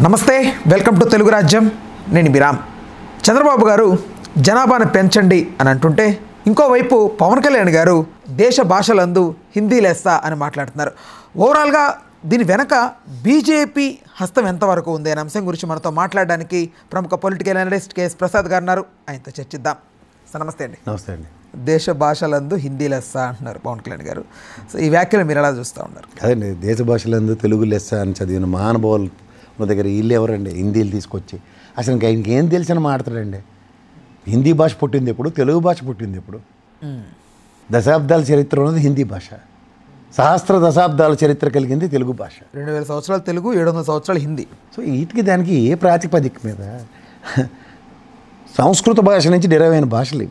నమస్తే, welcome to Telugu రాజ్యం. నేను బిరామ్. చంద్రబాబు గారు జనాభాను పెంచండి అని అంటుంటే, ఇంకోవైపు పవన్ కళ్యాణ్ గారు దేశ భాషలందు హిందీ లెస్స అని మాట్లాడుతున్నారు. ఓవరాల్గా దీని వెనక బీజేపీ హస్తం ఎంతవరకు ఉంది అనే అంశం గురించి మనతో మాట్లాడడానికి ప్రముఖ పొలిటికల్ అనలిస్ట్ కేఎస్ ప్రసాద్ గారు ఉన్నారు. ఆయనతో చర్చిద్దాం. సార్ నమస్తే అండి. నమస్తే అండి. దేశ భాషలందు హిందీ లెస్స అంటున్నారు పవన్ కళ్యాణ్ గారు. సో ఈ వ్యాఖ్యలు మీరు ఎలా చూస్తూ ఉన్నారు? అదండి, దేశ భాషలందు తెలుగు లెస్స అని చదివిన మహానుభావులు మన దగ్గర వీళ్ళు ఎవరండి? హిందీలు తీసుకొచ్చి అసలు ఇంకా ఇంకేం తెలిసిన మాట్లాడండి. హిందీ భాష పుట్టింది ఎప్పుడు, తెలుగు భాష పుట్టింది ఎప్పుడు? దశాబ్దాల చరిత్ర ఉన్నది హిందీ భాష, సహస్ర దశాబ్దాల చరిత్ర కలిగింది తెలుగు భాష. 2000 సంవత్సరాలు తెలుగు, 700 సంవత్సరాలు హిందీ. సో వీటికి దానికి ఏ ప్రాతిపదిక మీద? సంస్కృత భాష నుంచి డిరైవ్ అయిన భాషలు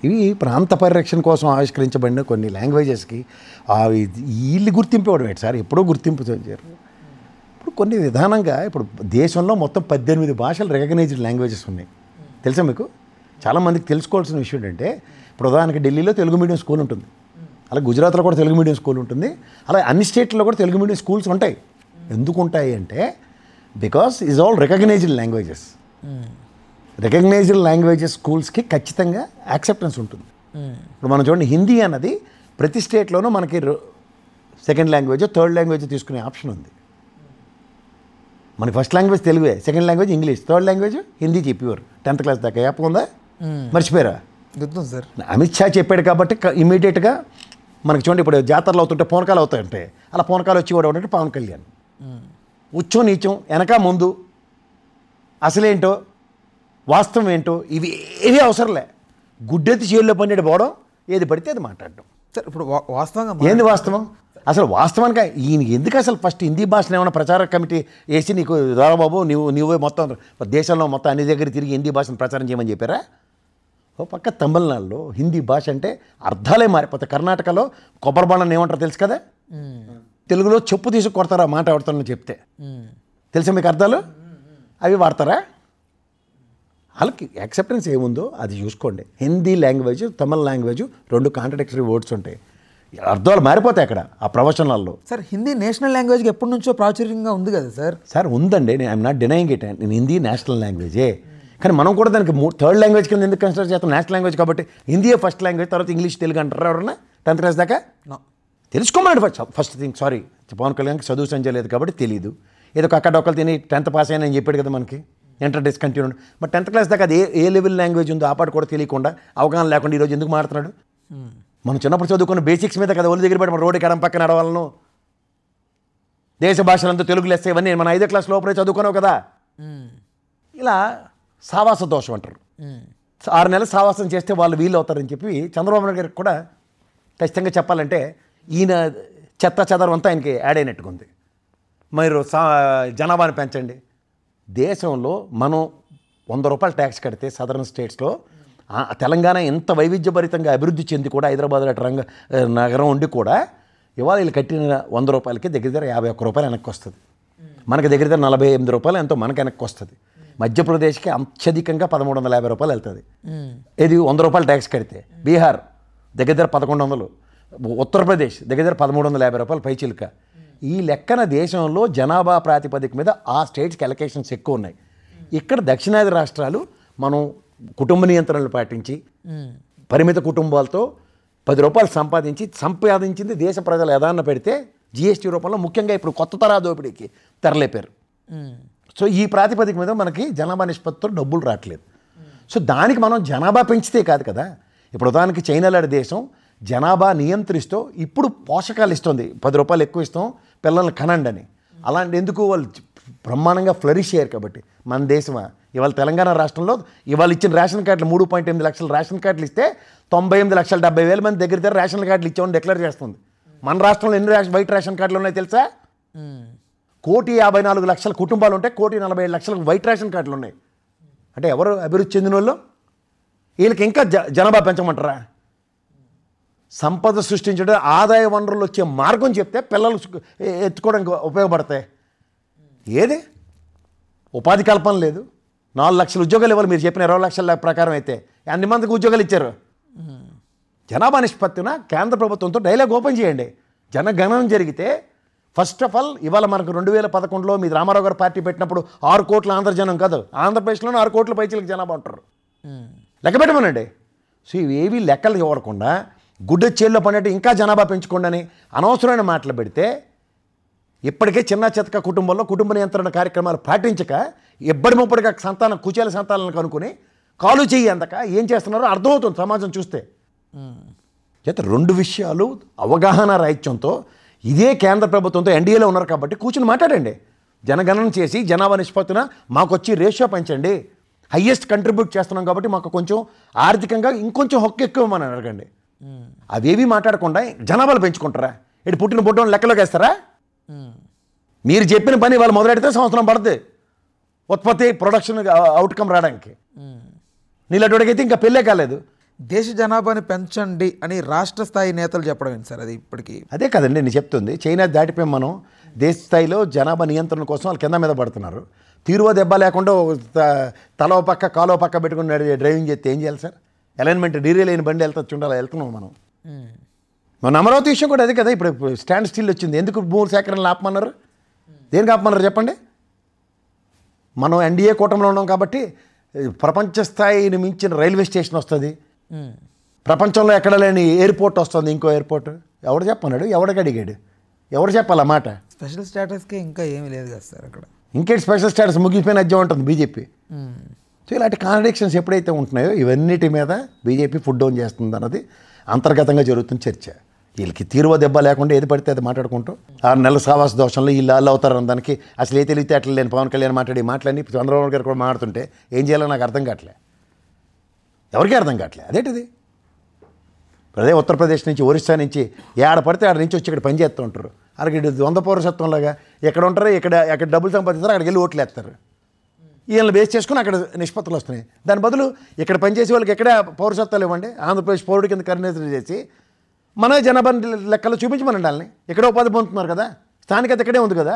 ఇవి ప్రాంత పరిరక్షణ కోసం ఆవిష్కరించబడిన కొన్ని లాంగ్వేజెస్కి వీళ్ళు గుర్తింపు ఇవ్వడం ఏంటి సార్? ఎప్పుడో గుర్తింపు చేశారు. ఇప్పుడు కొన్ని విధానంగా ఇప్పుడు దేశంలో మొత్తం 18 భాషలు రికగ్నైజ్డ్ లాంగ్వేజెస్ ఉన్నాయి. తెలుసా మీకు? చాలామందికి తెలుసుకోవాల్సిన విషయం ఏంటంటే, ఇప్పుడు ఉదాహరణకి ఢిల్లీలో తెలుగు మీడియం స్కూల్ ఉంటుంది, అలా గుజరాత్లో కూడా తెలుగు మీడియం స్కూల్ ఉంటుంది, అలా అన్ని స్టేట్లో కూడా తెలుగు మీడియం స్కూల్స్ ఉంటాయి. ఎందుకు ఉంటాయి అంటే, because is all recognised languages. Recognised languages స్కూల్స్కి ఖచ్చితంగా యాక్సెప్టెన్స్ ఉంటుంది. ఇప్పుడు మనం చూడండి, హిందీ అన్నది ప్రతి స్టేట్లోనూ మనకి సెకండ్ లాంగ్వేజ్, థర్డ్ లాంగ్వేజ్ తీసుకునే ఆప్షన్ ఉంది. మనకి ఫస్ట్ లాంగ్వేజ్ తెలుగే, second language English, third language Hindi చెప్పేవారు 10th క్లాస్ దాకా. యాప్ ఉందా? మర్చిపోయారా? గుర్తుంది సార్. అమిత్ షా చెప్పాడు కాబట్టి ఇమీడియట్గా మనకి చూడండి, ఇప్పుడు జాతరలు అవుతుంటే పూనకాలు అవుతాయంటే, అలా పూనకాలు వచ్చి కూడా ఉంటే పవన్ కళ్యాణ్ ఉచ్చం నీచం వెనక ముందు అసలేంటో వాస్తవం ఏంటో ఇవి ఏవి అవసరంలే. గుడ్డెత్తి చేతుల్లో పన్నెడు పోవడం, ఏది పడితే అది మాట్లాడడం. సార్ ఇప్పుడు వాస్తవంగా ఏంది వాస్తవం? అసలు వాస్తవానికి ఈయనకి ఎందుకు అసలు ఫస్ట్ హిందీ భాషను ఏమైనా ప్రచార కమిటీ వేసి, నీకు దారాబాబు నువ్వే మొత్తం దేశంలో మొత్తం అన్ని దగ్గర తిరిగి హిందీ భాషను ప్రచారం చేయమని చెప్పారా? ఓ పక్క తమిళనాడులో హిందీ భాష అంటే అర్థాలే మారిపోతాయి. కర్ణాటకలో కొబ్బరి బండని ఏమంటారు తెలుసు కదా? తెలుగులో చెప్పు తీసుకు కొడతారా మాట ఎవడతారని చెప్తే? తెలుసా మీకు అర్థాలు? అవి వాడతారా? వాళ్ళకి యాక్సెప్టెన్స్ ఏముందో అది చూసుకోండి. హిందీ లాంగ్వేజ్, తమిళ లాంగ్వేజ్ రెండు కాంట్రడిక్టరీ వర్డ్స్ ఉంటాయి, అర్థాలు మారిపోతాయి అక్కడ ఆ ప్రవచనాల్లో. సార్ హిందీ నేషనల్ లాంగ్వేజ్కి ఎప్పటి నుంచో ప్రాచుర్యంగా ఉంది కదా సార్? సార్ ఉందండి, నేను ఐఎమ్ నాట్ డినయింగ్ ఇట్. నేను హిందీ నేషనల్ లాంగ్వేజే, కానీ మనం కూడా దానికి థర్డ్ లాంగ్వేజ్ కింద ఎందుకు కన్సిడర్ చేస్తాం? నేషనల్ లాంగ్వేజ్ కాబట్టి హిందీయే ఫస్ట్ లాంగ్వేజ్, తర్వాత ఇంగ్లీష్ తెలుగు అంటారా ఎవరన్నా 10th క్లాస్ దాకా? తెలుసుకోమన్నాడు ఫస్ట్ థింగ్. సారీ, పవన్ కళ్యాణ్కి చదువు సంజయ్ లేదు కాబట్టి తెలియదు. ఏదో కక్కడొక్కలు తిని 10th పాస్ అయినా అని చెప్పాడు కదా మనకి, enter discontinue. But 10th class దాకా అది ఏ లెవెల్ లాంగ్వేజ్ ఉందో ఆ పాట కూడా తెలియకుండా, అవగాహన లేకుండా ఈరోజు ఎందుకు మాట్లాడుతున్నాడు? మనం చిన్నప్పుడు చదువుకున్న బేసిక్స్ మీద కదా ఒళ్ళు దగ్గర పెట్టి మన రోడ్డు ఎడం పక్కన నడవాలను. దేశ భాషలంతా తెలుగు లెస్స ఇవన్నీ మన 5వ క్లాస్ లోపలే చదువుకున్నావు కదా. ఇలా సావాస దోషం అంటారు. 6 నెలలు సావాసం చేస్తే వాళ్ళు వీళ్ళు అవుతారని చెప్పి చంద్రబాబు నాయుడు గారికి కూడా ఖచ్చితంగా చెప్పాలంటే ఈయన చెత్త చెదరం అంతా ఆయనకి యాడ్ అయినట్టుగా ఉంది. మీరు జనాభాని పెంచండి. దేశంలో మనం 100 రూపాయలు ట్యాక్స్ కడితే సదరన్ స్టేట్స్లో, తెలంగాణ ఎంత వైవిధ్యభరితంగా అభివృద్ధి చెంది కూడా హైదరాబాద్ లాంటి నగరం ఉండి కూడా ఇవాళ వీళ్ళు కట్టిన 100 రూపాయలకి దగ్గర 51 రూపాయలు వెనక్కి వస్తుంది. మనకి దగ్గర 48 రూపాయలు ఎంతో మనకు వెనక్కి వస్తుంది. మధ్యప్రదేశ్కి అత్యధికంగా 1350 రూపాయలు వెళ్తుంది. ఇది 100 రూపాయలు ట్యాక్స్ కడితే. బీహార్ దగ్గర 1100, ఉత్తరప్రదేశ్ దగ్గర 1350 రూపాయలు పైచిలుక. ఈ లెక్కన దేశంలో జనాభా ప్రాతిపదిక మీద ఆ స్టేట్స్కి అలొకేషన్స్ ఎక్కువ ఉన్నాయి. ఇక్కడ దక్షిణాది రాష్ట్రాలు మనం కుటుంబ నియంత్రణలు పాటించి పరిమిత కుటుంబాలతో 10 రూపాయలు సంపాదించింది దేశ ప్రజలు యథాన్న పెడితే జిఎస్టీ రూపంలో ముఖ్యంగా ఇప్పుడు కొత్త తరహా దోపిడీకి తెరలేపారు. సో ఈ ప్రాతిపదిక మీద మనకి జనాభా నిష్పత్తితో డబ్బులు రావట్లేదు. సో దానికి మనం జనాభా పెంచితే కాదు కదా. ఇప్పుడు ఉదాహరణకి చైనా లాంటి దేశం జనాభా నియంత్రిస్తూ ఇప్పుడు పోషకాలు ఇస్తుంది, 10 రూపాయలు ఎక్కువ ఇస్తాం పిల్లల్ని కనండి అని. అలాంటి ఎందుకు వాళ్ళు బ్రహ్మాండంగా ఫ్లరిష్ అయ్యారు కాబట్టి. మన దేశమా ఇవాళ తెలంగాణ రాష్ట్రంలో ఇవాళ ఇచ్చిన రేషన్ కార్డులు 3.8 లక్షల రేషన్ కార్డులు ఇస్తే 98,70,000 మంది దగ్గర రేషన్ కార్డులు ఇచ్చామని డిక్లేర్ చేస్తుంది. మన రాష్ట్రంలో ఎన్ని వైట్ రేషన్ కార్డులు ఉన్నాయో తెలుసా? 1,54,00,000 కుటుంబాలు ఉంటాయి, 1,47,00,000 వైట్ రేషన్ కార్డులు ఉన్నాయి. అంటే ఎవరు అభివృద్ధి చెందిన వాళ్ళు? వీళ్ళకి ఇంకా జనాభా పెంచమంటారా? సంపద సృష్టించడం, ఆదాయ వనరులు వచ్చే మార్గం చెప్తే పిల్లలు ఎత్తుకోవడానికి ఉపయోగపడతాయి. ఏది ఉపాధి కల్పన లేదు. 4 లక్షల ఉద్యోగాలు ఇవ్వాలి మీరు చెప్పిన 20 లక్షల ప్రకారం అయితే ఎన్ని మందికి ఉద్యోగాలు ఇచ్చారు? జనాభా నిష్పత్తిన కేంద్ర ప్రభుత్వంతో డైలాగ్ ఓపెన్ చేయండి. జనగణన జరిగితే ఫస్ట్ ఆఫ్ ఆల్ ఇవాళ మనకు 2011లో మీ రామారావు గారు పార్టీ పెట్టినప్పుడు 6 కోట్ల ఆంధ్ర జనం కాదు, ఆంధ్రప్రదేశ్లోనే 6 కోట్ల పైచీలకు జనాభా ఉంటారు. లెక్క పెట్టమనండి. సో ఇవేవి లెక్కలు ఇవ్వకుండా గుడ్డ చేల్లో పడినట్టు ఇంకా జనాభా పెంచుకోండి అని అనవసరమైన మాటలు పెడితే ఇప్పటికే చిన్న చితక కుటుంబంలో కుటుంబ నియంత్రణ కార్యక్రమాలు పాటించక ఎబ్బడి ముప్పటిగా సంతానం కుచేల సంతానాలను కనుక్కొని కాలు చెయ్యి అందక ఏం చేస్తున్నారో అర్థమవుతుంది సమాజం చూస్తే. చేత 2 విషయాలు అవగాహన రాహిత్యంతో ఇదే కేంద్ర ప్రభుత్వంతో ఎన్డీఏలో ఉన్నారు కాబట్టి కూర్చుని మాట్లాడండి. జనగణన చేసి జనాభా నిష్పత్తిన మాకు వచ్చి రేషియో పెంచండి, హయ్యెస్ట్ కంట్రిబ్యూట్ చేస్తున్నాం కాబట్టి మాకు కొంచెం ఆర్థికంగా ఇంకొంచెం హక్కు ఎక్కువ మనం అడగండి. అవేవి మాట్లాడకుండా జనాభాలు పెంచుకుంటారా? ఇటు పుట్టిన పుట్టడం లెక్కలోకి వేస్తారా? మీరు చెప్పిన పని వాళ్ళు మొదలెడితే సంవత్సరం పడుతుంది ఉత్పత్తి ప్రొడక్షన్ అవుట్కమ్ రావడానికి. నీళ్ళటోడికైతే ఇంకా పెళ్ళే కాలేదు. దేశ జనాభాని పెంచండి అని రాష్ట్ర స్థాయి నేతలు చెప్పడం ఏంటి సార్? అది ఇప్పటికీ అదే కదండి నేను చెప్తుంది. చైనా దాటిపోయి మనం దేశ స్థాయిలో జనాభా నియంత్రణ కోసం వాళ్ళు కింద మీద పడుతున్నారు. తీరువ దెబ్బ లేకుండా తలో పక్క కాలో పక్క పెట్టుకుని డ్రైవింగ్ చేస్తే ఏం చేయాలి సార్? అలైన్మెంట్ డీరే లేని బండి ఉండాలి, వెళ్తున్నాం మనం. మన అమరావతి విషయం కూడా అదే కదా. ఇప్పుడు స్టాండ్ స్టిల్ వచ్చింది. ఎందుకు భూమి సేకరణలు ఆపమన్నారు? దేనికి ఆపమన్నారు చెప్పండి? మనం ఎన్డీఏ కూటమిలో ఉన్నాం కాబట్టి ప్రపంచ స్థాయిని మించిన రైల్వే స్టేషన్ వస్తుంది, ప్రపంచంలో ఎక్కడ లేని ఎయిర్పోర్ట్ వస్తుంది, ఇంకో ఎయిర్పోర్ట్. ఎవడు చెప్పన్నాడు? ఎవడికి అడిగాడు? ఎవరు చెప్పాలన్నమాట? స్పెషల్ స్టేటస్కి ఇంకా ఏమీ లేదు కదా సార్ అక్కడ. ఇంకేంటి స్పెషల్ స్టేటస్? ముగిపోయిన అజ్యం ఉంటుంది బీజేపీ. సో ఇలాంటి కాంట్రడిక్షన్స్ ఎప్పుడైతే ఉంటున్నాయో ఇవన్నిటి మీద బీజేపీ ఫుడ్ డౌన్ చేస్తుంది అన్నది అంతర్గతంగా జరుగుతున్న చర్చ. వీళ్ళకి తీరువ దెబ్బ లేకుండా ఏది పడితే అది మాట్లాడుకుంటూ 6 నెలల సావాస దోషంలో వీళ్ళు అల్లు అవుతారు దానికి అసలు ఏ తెలివితే అట్లా లేని పవన్ కళ్యాణ్ మాట్లాడి చంద్రబాబు గారు కూడా మాట్లాడుతుంటే ఏం చేయాలో నాకు అర్థం కావట్లే, ఎవరికీ అర్థం కావట్లే. అదేంటిది? అదే ఉత్తరప్రదేశ్ నుంచి ఒరిస్సా నుంచి ఏడ పడితే ఆడ నుంచి వచ్చి ఇక్కడ పని చేస్తూ ఉంటారు. అలాగే 100 పౌరసత్వంలాగా ఎక్కడ ఉంటారో ఎక్కడ డబ్బులు సంపాదిస్తారో అక్కడికి వెళ్ళి ఓట్లు వేస్తారు. వీళ్ళని బేస్ చేసుకుని అక్కడ నిష్పత్తులు వస్తున్నాయి. దాని బదులు ఇక్కడ పనిచేసే వాళ్ళకి ఎక్కడ పౌరసత్వాలు ఇవ్వండి, ఆంధ్రప్రదేశ్ పౌరుడి కింద కన్సిడర్ చేసి మన జనాభా లెక్కలు చూపించమనండి వాళ్ళని. ఎక్కడో ఉపాధి పొందుతున్నారు కదా, స్థానికత ఇక్కడే ఉంది కదా.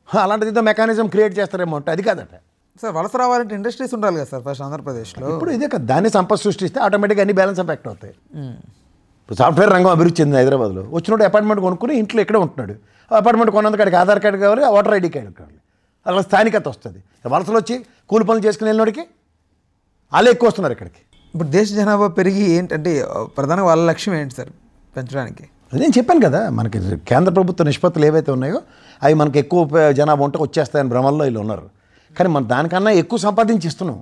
అలాంటిది మెకానిజం క్రియేట్ చేస్తారేమో అంటే అది కాదట సార్. వలస రావాలంటే ఇండస్ట్రీస్ ఉండాలి కదా సార్ ఫస్ట్ ఆంధ్రప్రదేశ్లో. ఇప్పుడు ఇదే కదా, దాన్ని సంపద సృష్టిస్తే ఆటోమేటిక్గా అన్ని బ్యాలెన్స్ ఎఫెక్ట్ అవుతాయి. ఇప్పుడు సాఫ్ట్వేర్ రంగం అభివృద్ధి చెందింది హైదరాబాద్లో. వచ్చినప్పుడు అపార్ట్మెంట్ కొనుక్కుని ఇంట్లో ఇక్కడే ఉంటున్నాడు. అపార్ట్మెంట్ కొన్నందుకు అక్కడికి ఆధార్ కార్డు కావాలి, ఓటర్ ఐడి కార్డు కావాలి. అలా స్థానికత వస్తుంది. వలసలు వచ్చి కూలి పనులు చేసుకుని వెళ్ళినోడికి వాళ్ళే ఎక్కువ వస్తున్నారు ఇక్కడికి. ఇప్పుడు దేశ జనాభా పెరిగి ఏంటంటే ప్రధానంగా వాళ్ళ లక్ష్యం ఏంటి సార్ పెంచడానికి? నేను చెప్పాను కదా, మనకి కేంద్ర ప్రభుత్వ నిష్పత్తులు ఏవైతే ఉన్నాయో అవి మనకి ఎక్కువ జనాభా ఉంటే వచ్చేస్తాయని భ్రమల్లో వీళ్ళు ఉన్నారు. కానీ మనం దానికన్నా ఎక్కువ సంపాదించి ఇస్తున్నాం,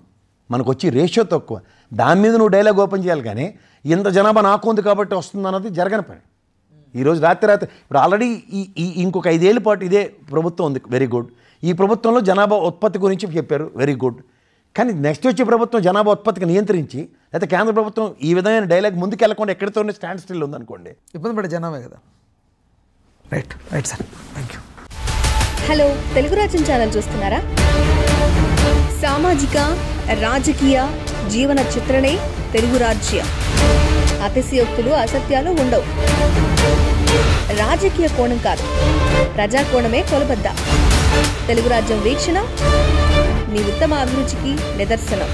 మనకు వచ్చి రేషియో తక్కువ. దాని మీద నువ్వు డైలాగ్ ఓపెన్ చేయాలి. కానీ ఇంత జనాభా నాకు ఉంది కాబట్టి వస్తుంది అన్నది జరగని పని. ఈరోజు రాత్రి ఇప్పుడు ఆల్రెడీ ఇంకొక 5 ఏళ్ళ పాటు ఇదే ప్రభుత్వం ఉంది, వెరీ గుడ్. ఈ ప్రభుత్వంలో జనాభా ఉత్పత్తి గురించి చెప్పారు, వెరీ గుడ్. కానీ నెక్స్ట్ వచ్చే ప్రభుత్వం జనాభా ఉత్పత్తికి నియంత్రించి, లేకపోతే కేంద్ర ప్రభుత్వం ఈ విధమైన డైలాగ్ ముందుకు వెళ్ళకుండా ఎక్కడితోనే స్టాండ్ స్టిల్ ఉందనుకోండి, ఇబ్బంది పడే జనాభా కదా. Right sir, thank you. Hello, Telugu రాజ్యం ఛానల్ చూస్తున్నారా? సామాజిక రాజకీయ జీవన చిత్రణే తెలుగు రాజ్యం. అతిశయోక్తులు అసత్యాలు ఉండవు. రాజకీయ కోణం కాదు, ప్రజా కోణమే కొలబద్ద. తెలుగు రాజ్యం వీక్షణ మీ ఉత్తమ అభిరుచికి నిదర్శనం.